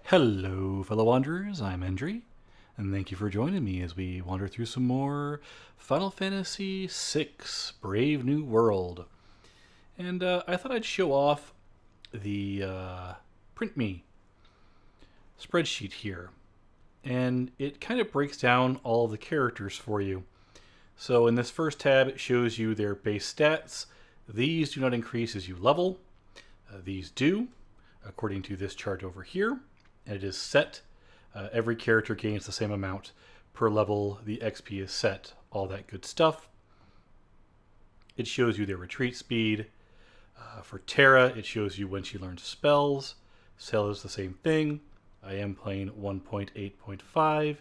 Hello, fellow wanderers. I'm Endri, and thank you for joining me as we wander through some more Final Fantasy VI Brave New World. And I thought I'd show off the Printme spreadsheet here. And it kind of breaks down all the characters for you. So in this first tab, it shows you their base stats. These do not increase as you level. These do, according to this chart over here. And it is set. Every character gains the same amount per level. The XP is set. All that good stuff. It shows you their retreat speed. For Terra, it shows you when she learns spells. Cell is the same thing. I am playing 1.8.5.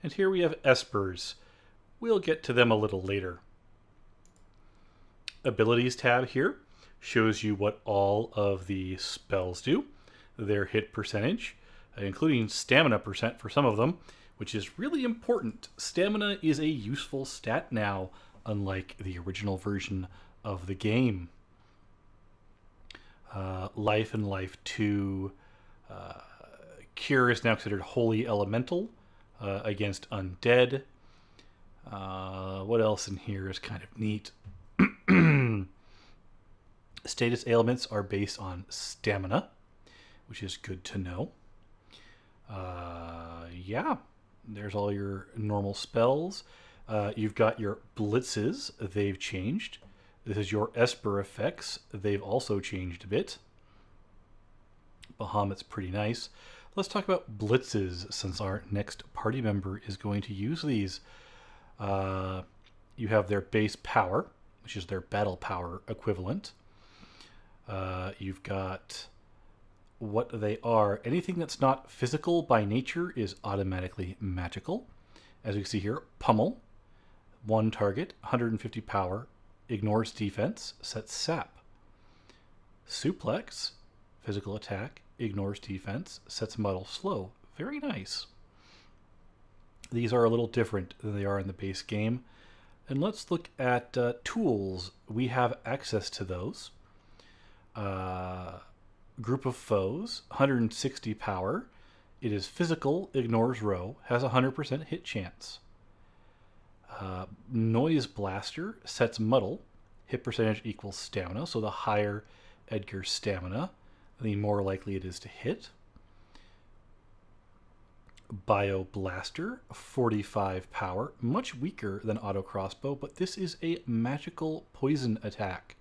And here we have Espers. We'll get to them a little later. Abilities tab here shows you what all of the spells do, their hit percentage, including stamina percent for some of them, which is really important. Stamina is a useful stat now, unlike the original version of the game. Life and Life 2. Cure is now considered holy elemental against undead. What else in here is kind of neat? Status ailments are based on stamina, which is good to know. Yeah, there's all your normal spells. You've got your blitzes. They've changed. This is your Esper effects. They've also changed a bit. Bahamut's pretty nice. Let's talk about blitzes, since our next party member is going to use these. You have their base power, which is their battle power equivalent. You've got what they are. Anything that's not physical by nature is automatically magical. As you can see here, Pummel, one target, 150 power, ignores defense, sets sap. Suplex, physical attack, ignores defense, sets muddle slow. Very nice. These are a little different than they are in the base game. And let's look at tools. We have access to those. Group of foes, 160 power. It is physical, ignores row, has a 100% hit chance. Noise Blaster sets muddle, hit percentage equals stamina, so the higher Edgar's stamina, the more likely it is to hit. Bio Blaster, 45 power, much weaker than Auto Crossbow, but this is a magical poison attack.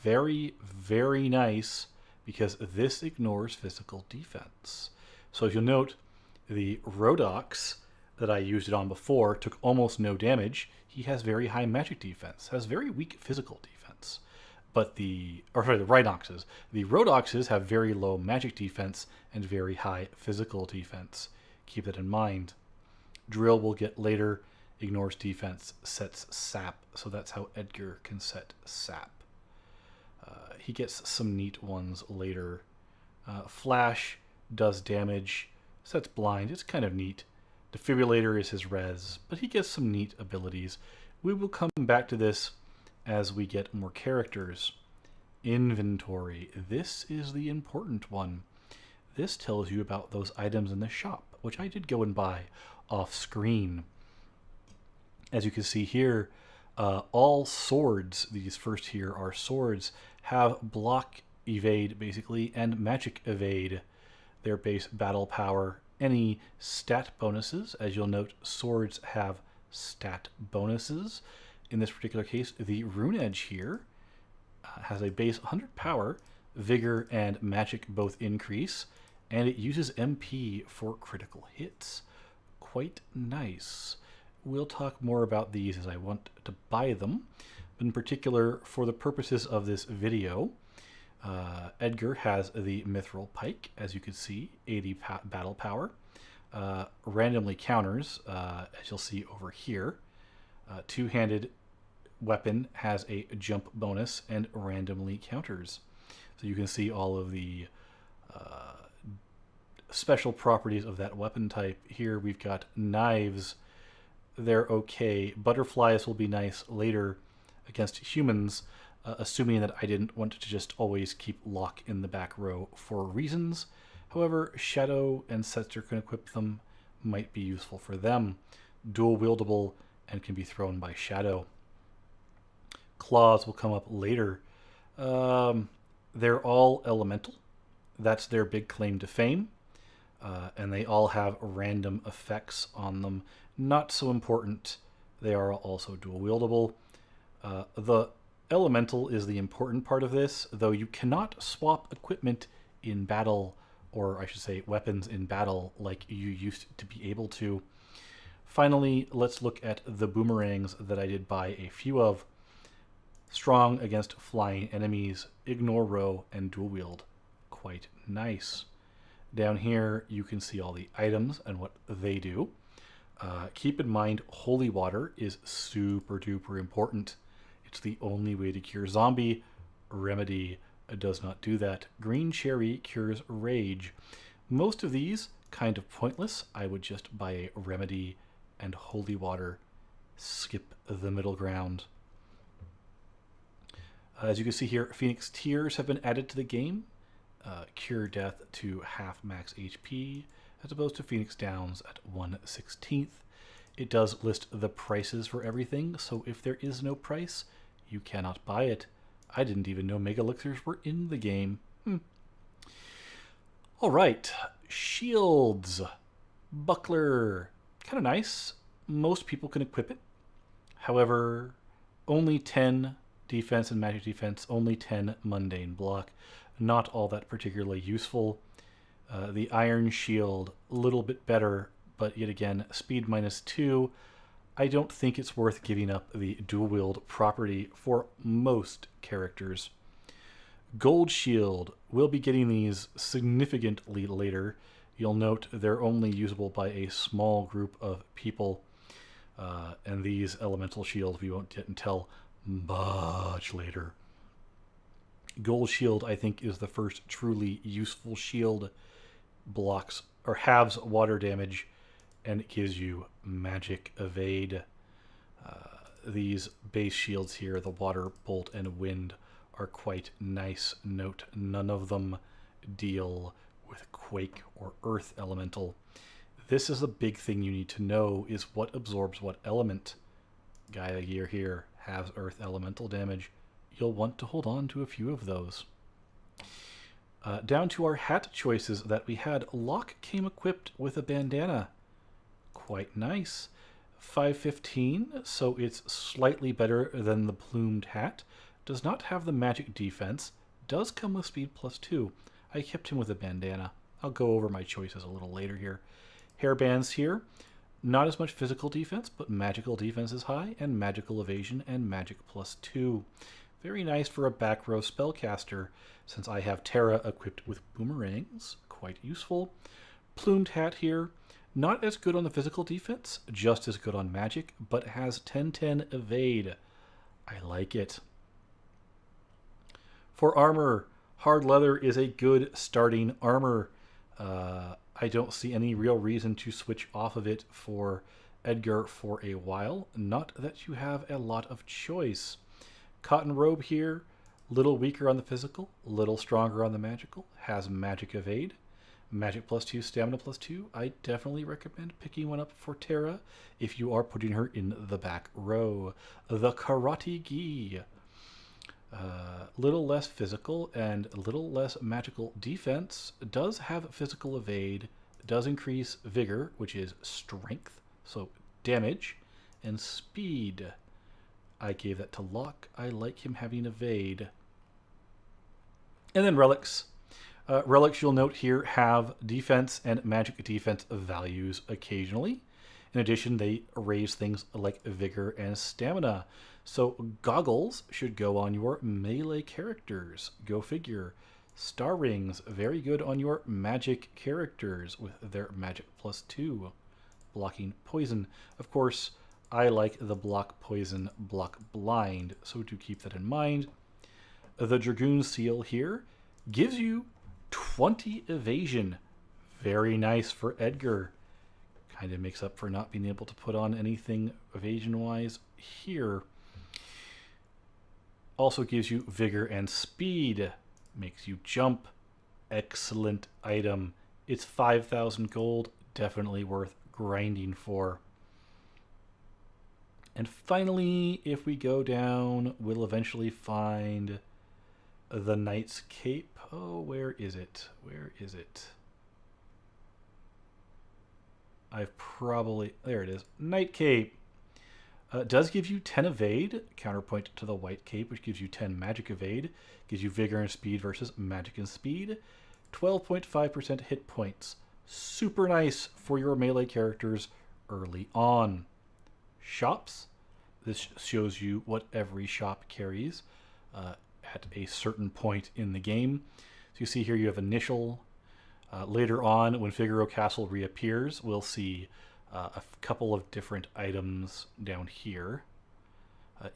Very, very nice, because this ignores physical defense. So if you'll note, the Rhodox that I used it on before took almost no damage. He has very high magic defense, has very weak physical defense. But the Rhinoxes. The Rhodoxes have very low magic defense and very high physical defense. Keep that in mind. Drill we'll get later, ignores defense, sets sap. So that's how Edgar can set sap. He gets some neat ones later. Flash does damage, sets blind. It's kind of neat. Defibrillator is his res, but he gets some neat abilities. We will come back to this as we get more characters. Inventory. This is the important one. This tells you about those items in the shop, which I did go and buy off screen. As you can see here, all swords, these first here are swords, have block evade basically and magic evade. Their base battle power. Any stat bonuses, as you'll note, swords have stat bonuses. In this particular case, the Rune Edge here has a base 100 power, vigor and magic both increase, and it uses MP for critical hits. Quite nice. We'll talk more about these as I want to buy them. In particular, for the purposes of this video, Edgar has the Mithril Pike, as you can see, 80 battle power. Randomly counters, as you'll see over here. Two-handed weapon has a jump bonus and randomly counters. So you can see all of the special properties of that weapon type. Here we've got knives. They're okay. Butterflies will be nice later against humans, assuming that I didn't want to just always keep Locke in the back row for reasons. However, Shadow and Setzer can equip them, might be useful for them. Dual wieldable and can be thrown by Shadow. Claws will come up later. They're all elemental. That's their big claim to fame. And they all have random effects on them. Not so important. They are also dual wieldable. The elemental is the important part of this, though you cannot swap equipment in battle, or I should say weapons in battle, like you used to be able to. Finally, let's look at the boomerangs that I did buy a few of. Strong against flying enemies, ignore row, and dual wield. Quite nice. Down here, you can see all the items and what they do. Keep in mind, holy water is super duper important. It's the only way to cure zombie. Remedy does not do that. Green cherry cures rage. Most of these, kind of pointless. I would just buy a remedy and holy water. Skip the middle ground. As you can see here, Phoenix tiers have been added to the game. Cure death to half max HP, as opposed to Phoenix downs at 1/16. It does list the prices for everything, so if there is no price, you cannot buy it. I didn't even know Mega Elixirs were in the game. All right, shields. Buckler, kind of nice. Most people can equip it. However, only 10 defense and magic defense, only 10 mundane block. Not all that particularly useful. The iron shield, a little bit better, but yet again, speed -2. I don't think it's worth giving up the dual wield property for most characters. Gold shield, we'll be getting these significantly later. You'll note they're only usable by a small group of people. And these elemental shields we won't get until much later. Gold shield, I think, is the first truly useful shield. Blocks or halves water damage, and it gives you magic evade. These base shields here, the water, bolt, and wind, are quite nice. Note, none of them deal with quake or earth elemental. This is a big thing you need to know, is what absorbs what element. Gaia gear here has earth elemental damage. You'll want to hold on to a few of those. Down to our hat choices that we had. Locke came equipped with a bandana. Quite nice. 515, so it's slightly better than the plumed hat. Does not have the magic defense. Does come with speed +2. I kept him with a bandana. I'll go over my choices a little later here. Hairbands here. Not as much physical defense, but magical defense is high, and magical evasion and magic +2. Very nice for a back row spellcaster, since I have Terra equipped with boomerangs. Quite useful. Plumed hat here. Not as good on the physical defense, just as good on magic, but has 10/10 evade. I like it. For armor, hard leather is a good starting armor. I don't see any real reason to switch off of it for Edgar for a while. Not that you have a lot of choice. Cotton robe here, little weaker on the physical, little stronger on the magical, has magic evade, magic +2, stamina +2. I definitely recommend picking one up for Terra if you are putting her in the back row. The Karate Gi. Little less physical and a little less magical defense. Does have physical evade, does increase vigor, which is strength, so damage, and speed. I gave that to Locke. I like him having evade. And then relics. Relics, you'll note here, have defense and magic defense values occasionally. In addition, they raise things like vigor and stamina. So goggles should go on your melee characters. Go figure. Star rings, very good on your magic characters with their magic +2. Blocking poison. Of course, I like the block poison, block blind, so do keep that in mind. The Dragoon Seal here gives you 20 evasion. Very nice for Edgar. Kind of makes up for not being able to put on anything evasion-wise here. Also gives you vigor and speed. Makes you jump. Excellent item. It's 5,000 gold, definitely worth grinding for. And finally, if we go down, we'll eventually find the Knight's Cape. Oh, where is it? Where is it? There it is. Knight Cape. Does give you 10 evade, counterpoint to the White Cape, which gives you 10 magic evade. Gives you vigor and speed versus magic and speed. 12.5% hit points. Super nice for your melee characters early on. Shops. This shows you what every shop carries at a certain point in the game. So you see here you have initial. Later on, when Figaro Castle reappears, we'll see a couple of different items down here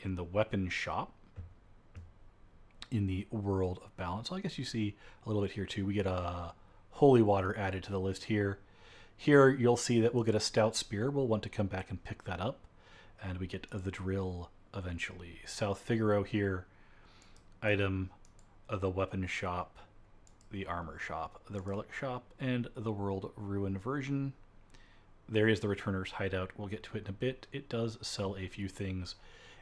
in the weapon shop in the World of Balance. So I guess you see a little bit here too. We get a holy water added to the list here. Here you'll see that we'll get a stout spear. We'll want to come back and pick that up. And we get the drill eventually. South Figaro here, item of the weapon shop, the armor shop, the relic shop, and the World Ruin version. There is the Returner's Hideout. We'll get to it in a bit. It does sell a few things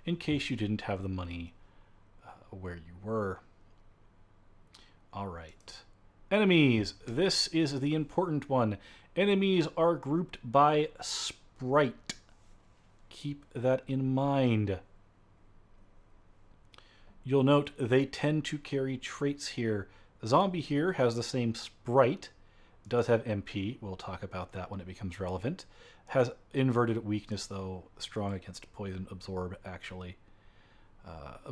in case you didn't have the money where you were. All right. Enemies. This is the important one. Enemies are grouped by sprite. Keep that in mind. You'll note they tend to carry traits here. Zombie here has the same sprite, does have MP. We'll talk about that when it becomes relevant. Has inverted weakness, though, strong against poison absorb, actually.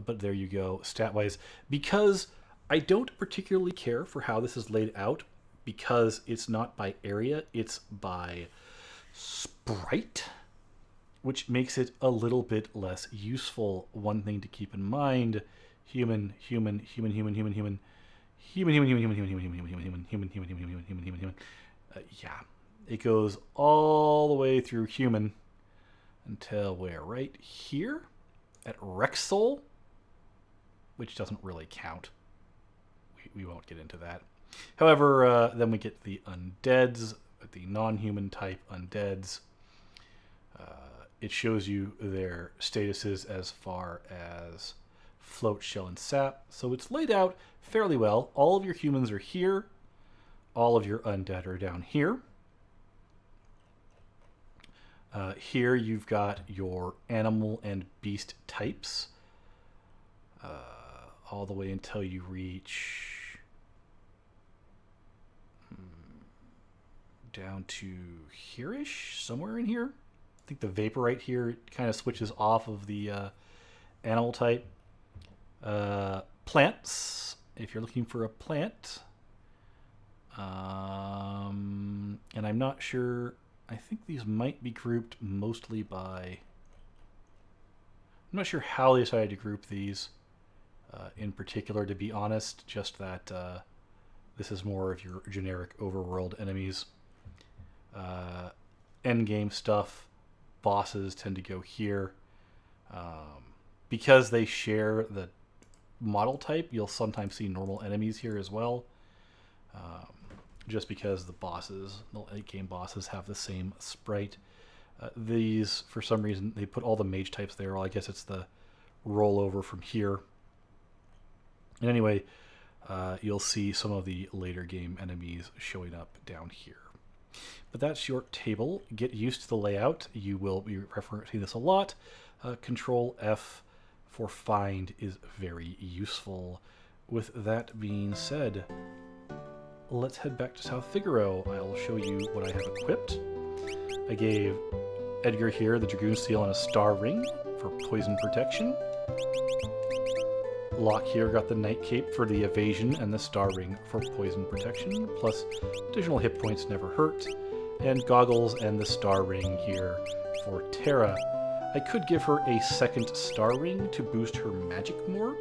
But there you go, stat-wise. Because I don't particularly care for how this is laid out, because it's not by area, it's by sprite, which makes it a little bit less useful. One thing to keep in mind, human. Yeah, it goes all the way through human until we're right here at Rexol, which doesn't really count. We won't get into that. However, then we get the undeads, the non-human type undeads. It shows you their statuses as far as float, shell, and sap. So it's laid out fairly well. All of your humans are here. All of your undead are down here. Here you've got your animal and beast types. All the way until you reach down to here-ish, somewhere in here. I think the Vaporite here kind of switches off of the animal type. Plants, if you're looking for a plant. And I'm not sure, I think these might be grouped mostly by, I'm not sure how they decided to group these in particular, to be honest, just that this is more of your generic overworld enemies. Endgame stuff, bosses tend to go here. Because they share the model type, you'll sometimes see normal enemies here as well. Just because the bosses, the late game bosses, have the same sprite. These, for some reason, they put all the mage types there. Well, I guess it's the rollover from here. And anyway, you'll see some of the later game enemies showing up down here. But that's your table. Get used to the layout. You will be referencing this a lot. Control F for find is very useful. With that being said, let's head back to South Figaro. I'll show you what I have equipped. I gave Edgar here the Dragoon Seal and a Star Ring for poison protection. Locke here got the Night Cape for the evasion and the Star Ring for poison protection, plus additional hit points never hurt, and Goggles and the Star Ring here for Terra. I could give her a second Star Ring to boost her magic more.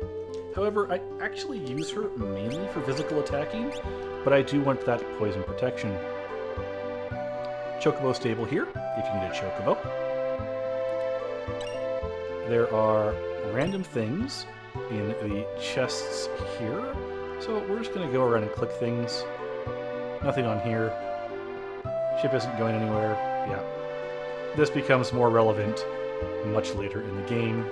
However, I actually use her mainly for physical attacking, but I do want that poison protection. Chocobo stable here, if you need a Chocobo. There are random things in the chests here, so we're just going to go around and click things. Nothing on here. Ship isn't going anywhere. Yeah. This becomes more relevant much later in the game.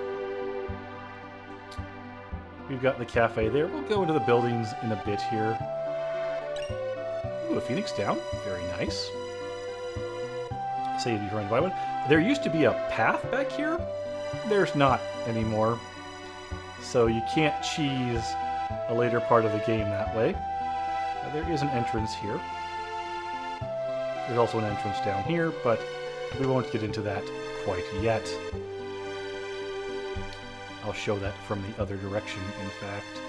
We've got the cafe there. We'll go into the buildings in a bit here. Ooh, a phoenix down. Very nice. Save you trying to buy one. There used to be a path back here. There's not anymore. So you can't cheese a later part of the game that way. There is an entrance here. There's also an entrance down here, but we won't get into that quite yet. I'll show that from the other direction, in fact.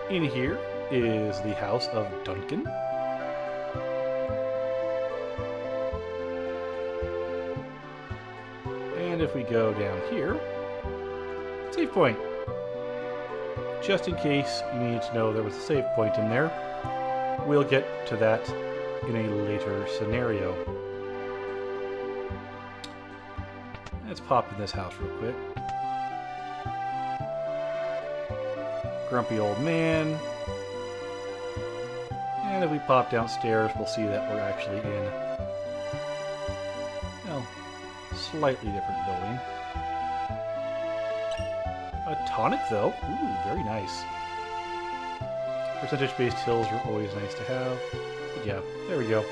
In here is the house of Duncan. And if we go down here, save point. Just in case you need to know there was a save point in there, we'll get to that in a later scenario. Let's pop in this house real quick. Grumpy old man. And if we pop downstairs, we'll see that we're actually in, well, slightly different building. A tonic, though. Ooh, very nice. Percentage-based hills are always nice to have. But yeah, there we go.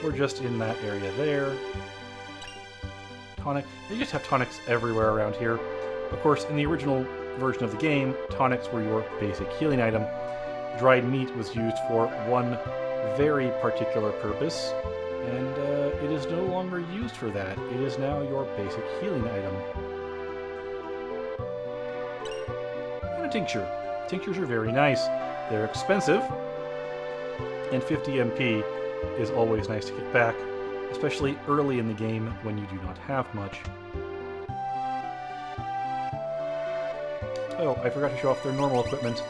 We're just in that area there. Tonic. They just have tonics everywhere around here. Of course, in the original version of the game, tonics were your basic healing item. Dried meat was used for one very particular purpose, and it is no longer used for that. It is now your basic healing item. And a tincture. Tinctures are very nice. They're expensive, and 50 MP is always nice to get back, especially early in the game when you do not have much. Oh, I forgot to show off their normal equipment.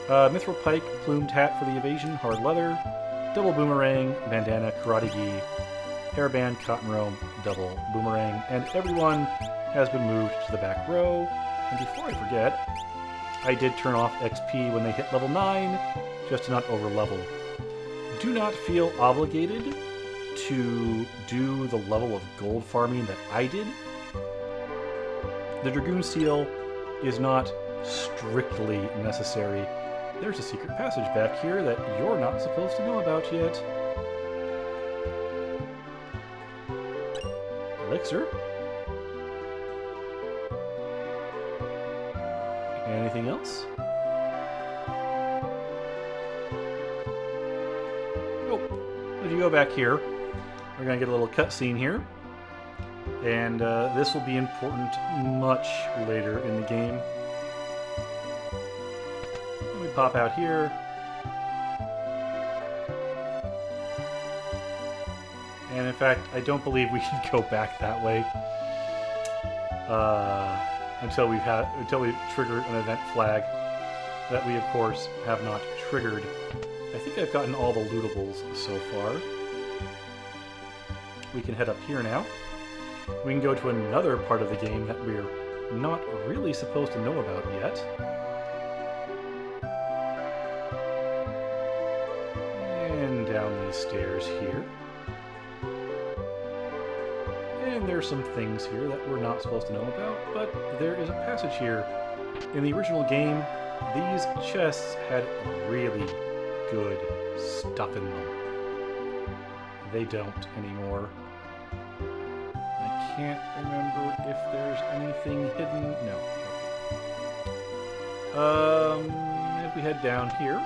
Mithril Pike, plumed hat for the evasion, hard leather, double boomerang, bandana, karate gi, hairband, cotton robe, double boomerang, and everyone has been moved to the back row. And before I forget, I did turn off XP when they hit level 9, just to not over-level. Do not feel obligated to do the level of gold farming that I did. The Dragoon Seal is not strictly necessary. There's a secret passage back here that you're not supposed to know about yet. Elixir. Anything else? Oh, if you go back here, we're going to get a little cutscene here. And this will be important much later in the game. And we pop out here. And in fact, I don't believe we can go back that way. Until we've triggered an event flag that we, of course, have not triggered. I think I've gotten all the lootables so far. We can head up here now. We can go to another part of the game that we're not really supposed to know about yet. And down these stairs here. And there's some things here that we're not supposed to know about, but there is a passage here. In the original game, these chests had really good stuff in them. They don't anymore. I can't remember if there's anything hidden. No. If we head down here,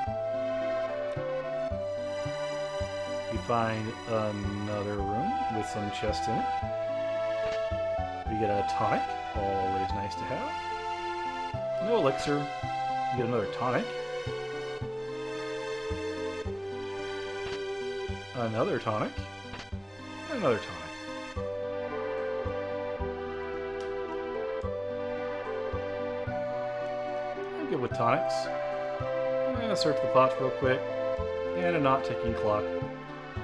we find another room with some chests in it. We get a tonic, always nice to have. No elixir, we get another tonic. Another tonic. And another tonic. I'm good with tonics. I'm going to search the pots real quick. And a not ticking clock.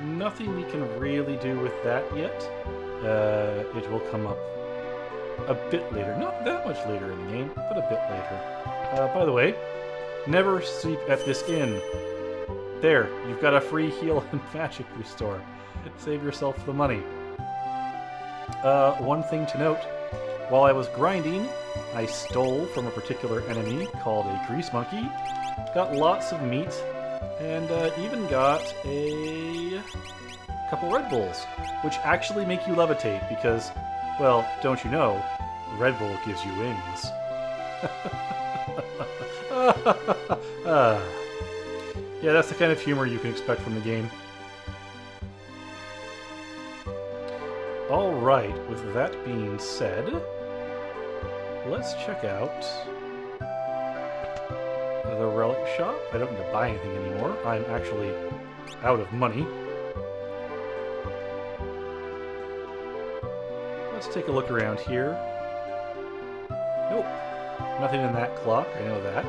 Nothing we can really do with that yet. It will come up a bit later. Not that much later in the game, but a bit later. By the way, Never sleep at this inn. There, you've got a free heal and magic restore. Save yourself the money. One thing to note, while I was grinding, I stole from a particular enemy called a grease monkey, got lots of meat, and even got a couple Red Bulls, which actually make you levitate because, well, don't you know, Red Bull gives you wings. Yeah, that's the kind of humor you can expect from the game. Alright, with that being said, let's check out the relic shop. I don't need to buy anything anymore. I'm actually out of money. Let's take a look around here. Nope. Nothing in that clock, I know that.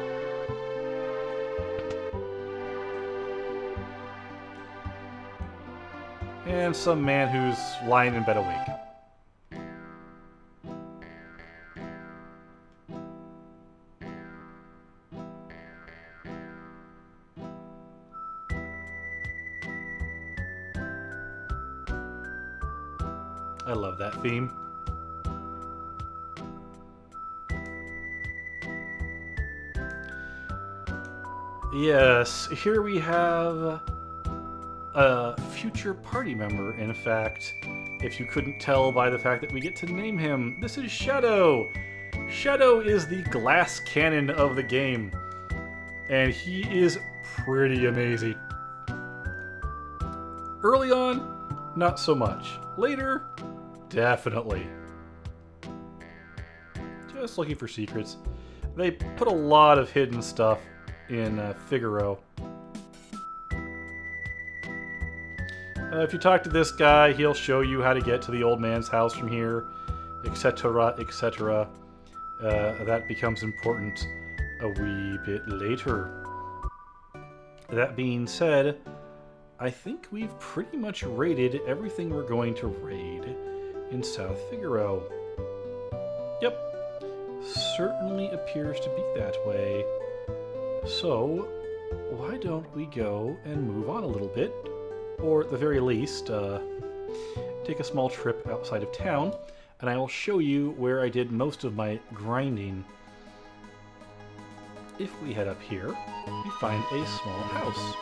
And some man who's lying in bed awake. I love that theme. Yes, here we have a future party member. In fact, if you couldn't tell by the fact that we get to name him, this is Shadow! Shadow is the glass cannon of the game, and he is pretty amazing. Early on, not so much. Later, definitely. Just looking for secrets. They put a lot of hidden stuff in Figaro. If you talk to this guy, he'll show you how to get to the old man's house from here, etc., etc. That becomes important a wee bit later. That being said, I think we've pretty much raided everything we're going to raid in South Figaro. Yep, certainly appears to be that way. So, why don't we go and move on a little bit? Or at the very least, take a small trip outside of town, and I will show you where I did most of my grinding. If we head up here, we find a small house.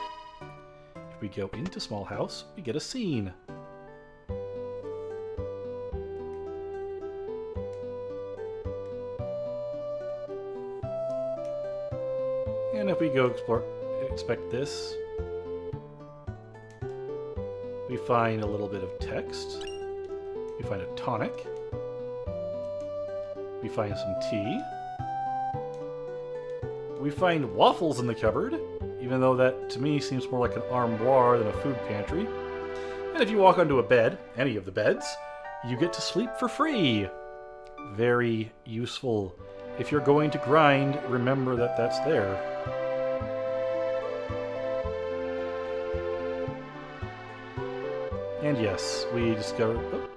If we go into small house, we get a scene. And if we go expect this, we find a little bit of text. We find a tonic. We find some tea. We find waffles in the cupboard, even though that to me seems more like an armoire than a food pantry. And if you walk onto a bed, any of the beds, you get to sleep for free. Very useful. If you're going to grind, remember that that's there. And yes, we discovered... Oh,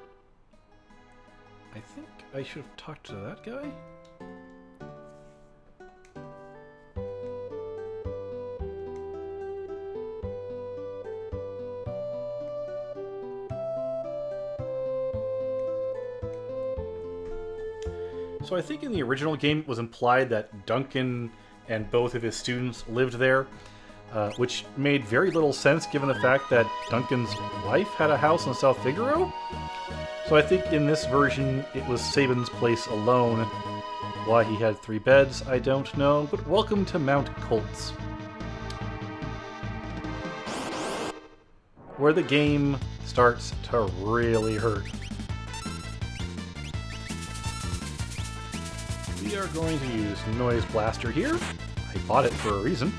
I think I should have talked to that guy. So I think in the original game it was implied that Duncan and both of his students lived there. Which made very little sense given the fact that Duncan's wife had a house in South Figaro. So I think in this version it was Sabin's place alone. Why he had 3 beds, I don't know, but welcome to Mount Colts, where the game starts to really hurt. We are going to use Noise Blaster here. I bought it for a reason.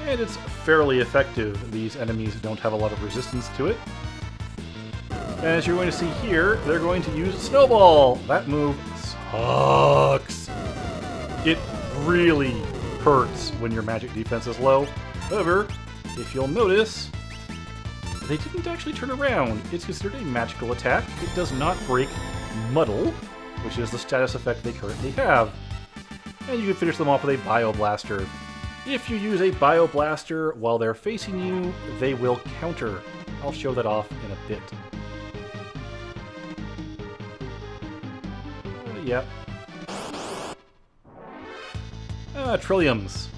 And it's fairly effective. These enemies don't have a lot of resistance to it. And as you're going to see here, they're going to use Snowball. That move sucks. It really hurts when your magic defense is low. However, if you'll notice, they didn't actually turn around. It's considered a magical attack. It does not break Muddle. which is the status effect they currently have. And you can finish them off with a Bio Blaster. If you use a Bio Blaster while they're facing you, they will counter. I'll show that off in a bit. Yep. Trilliums.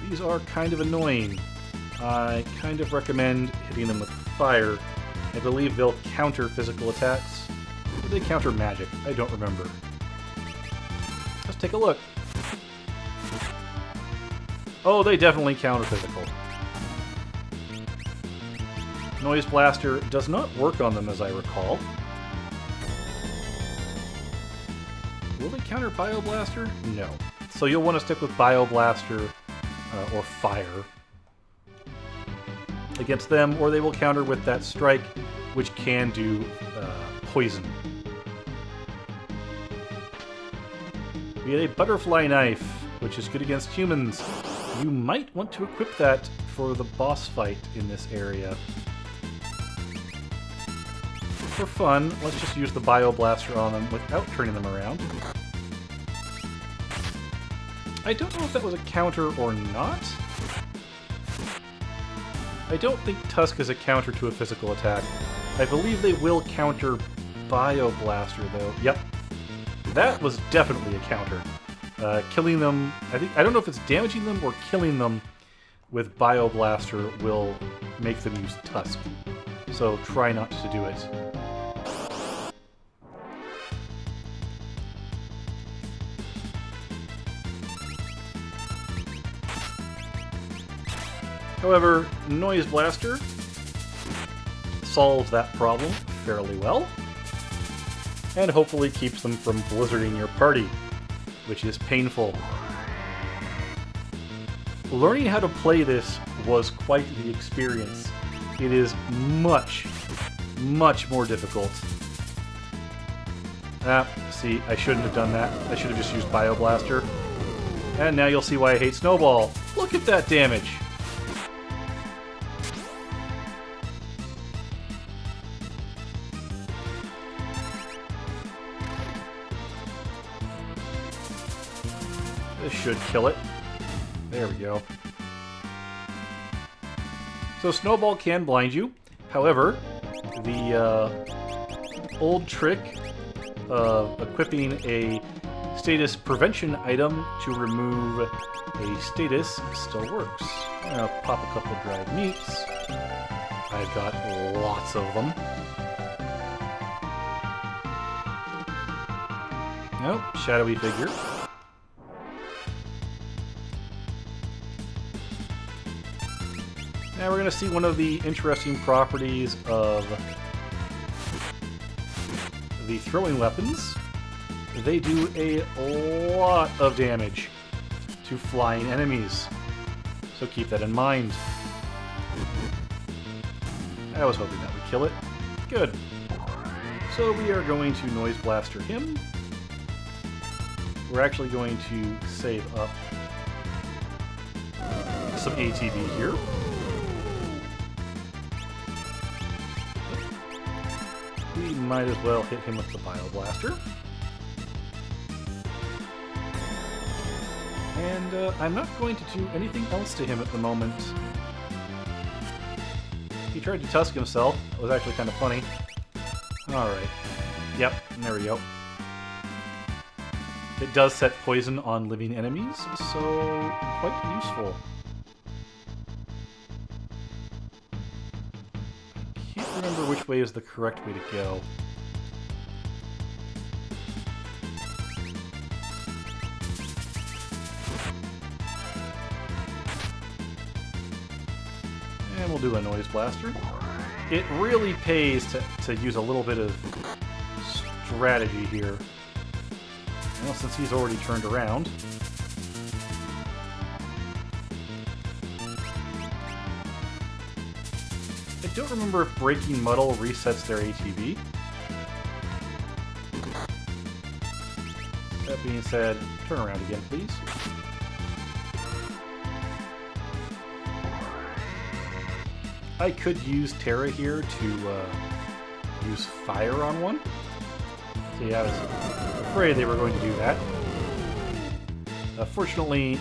These are kind of annoying. I kind of recommend hitting them with fire. I believe they'll counter physical attacks. Or they counter magic. I don't remember. Let's take a look. Oh, they definitely counter physical. Noise Blaster does not work on them, as I recall. Will they counter Bio Blaster? No. So you'll want to stick with Bio Blaster or Fire against them, or they will counter with that Strike, which can do Poison. We get a Butterfly Knife, which is good against humans. You might want to equip that for the boss fight in this area. For fun, let's just use the Bio Blaster on them without turning them around. I don't know if that was a counter or not. I don't think Tusk is a counter to a physical attack. I believe they will counter Bio Blaster, though. Yep. That was definitely a counter. Killing them... I don't know if it's damaging them or killing them with Bio Blaster will make them use Tusk. So try not to do it. However, Noise Blaster solves that problem fairly well, and hopefully keeps them from blizzarding your party, which is painful. Learning how to play this was quite the experience. It is much, much more difficult. See, I shouldn't have done that. I should have just used Bio Blaster. And now you'll see why I hate Snowball. Look at that damage! This should kill it. There we go. So Snowball can blind you. However, the old trick of equipping a status prevention item to remove a status still works. I'm gonna pop a couple of dried meats. I've got lots of them. Nope, shadowy figure. Now we're going to see one of the interesting properties of the throwing weapons. They do a lot of damage to flying enemies, so keep that in mind. I was hoping that would kill it. Good. So we are going to Noise Blaster him. We're actually going to save up some ATB here. We might as well hit him with the Bio Blaster. And I'm not going to do anything else to him at the moment. He tried to Tusk himself. It was actually kind of funny. Alright. Yep, there we go. It does set poison on living enemies, so quite useful. I can't remember which way is the correct way to go. And we'll do a Noise Blaster. It really pays to use a little bit of strategy here. Well, since he's already turned around. I don't remember if Breaking Muddle resets their ATB. That being said, turn around again, please. I could use Terra here to use fire on one. See, I was afraid they were going to do that. Fortunately,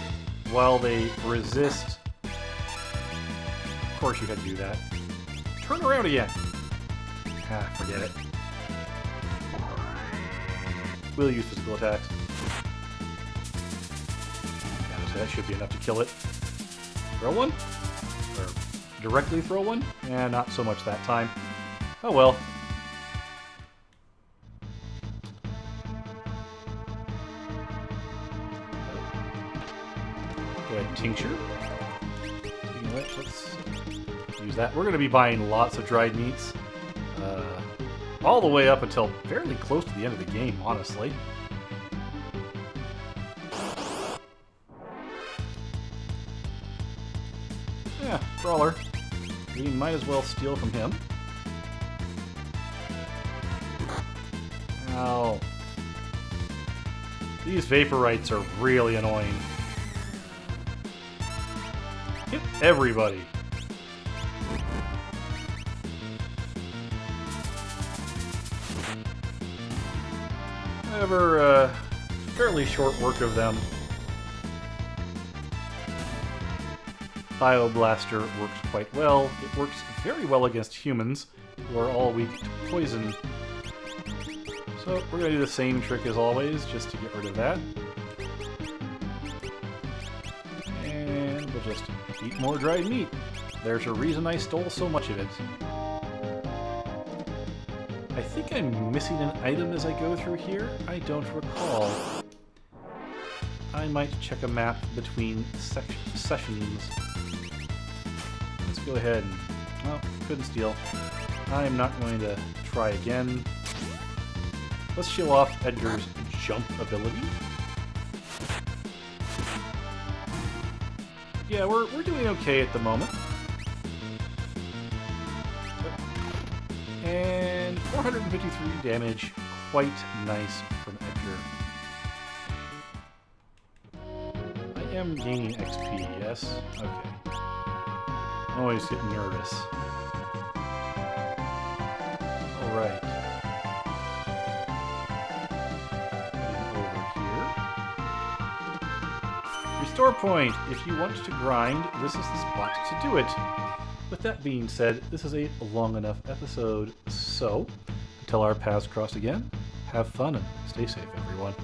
while they resist... Of course you had to do that. Turn around again! Ah, forget it. We'll use physical attacks. Yeah, so that should be enough to kill it. Throw one? Or directly throw one? Yeah, not so much that time. Oh well. Go ahead, tincture. Speaking of which, let's use that. We're going to be buying lots of dried meats. All the way up until fairly close to the end of the game, honestly. Yeah, brawler. We might as well steal from him. Ow. These Vaporites are really annoying. Hit everybody. However, fairly short work of them. Bioblaster works quite well. It works very well against humans, who are all weak to poison. So we're going to do the same trick as always, just to get rid of that. And we'll just eat more dried meat. There's a reason I stole so much of it. I think I'm missing an item as I go through here. I don't recall. I might check a map between sessions. Let's go ahead and... Well, couldn't steal. I'm not going to try again. Let's show off Edgar's jump ability. Yeah, we're doing okay at the moment. And 453 damage, quite nice from Edgar. I am gaining XP, yes? Okay. I always get nervous. Alright. Over here. Restore point. If you want to grind, this is the spot to do it. With that being said, this is a long enough episode, so until our paths cross again, have fun and stay safe, everyone.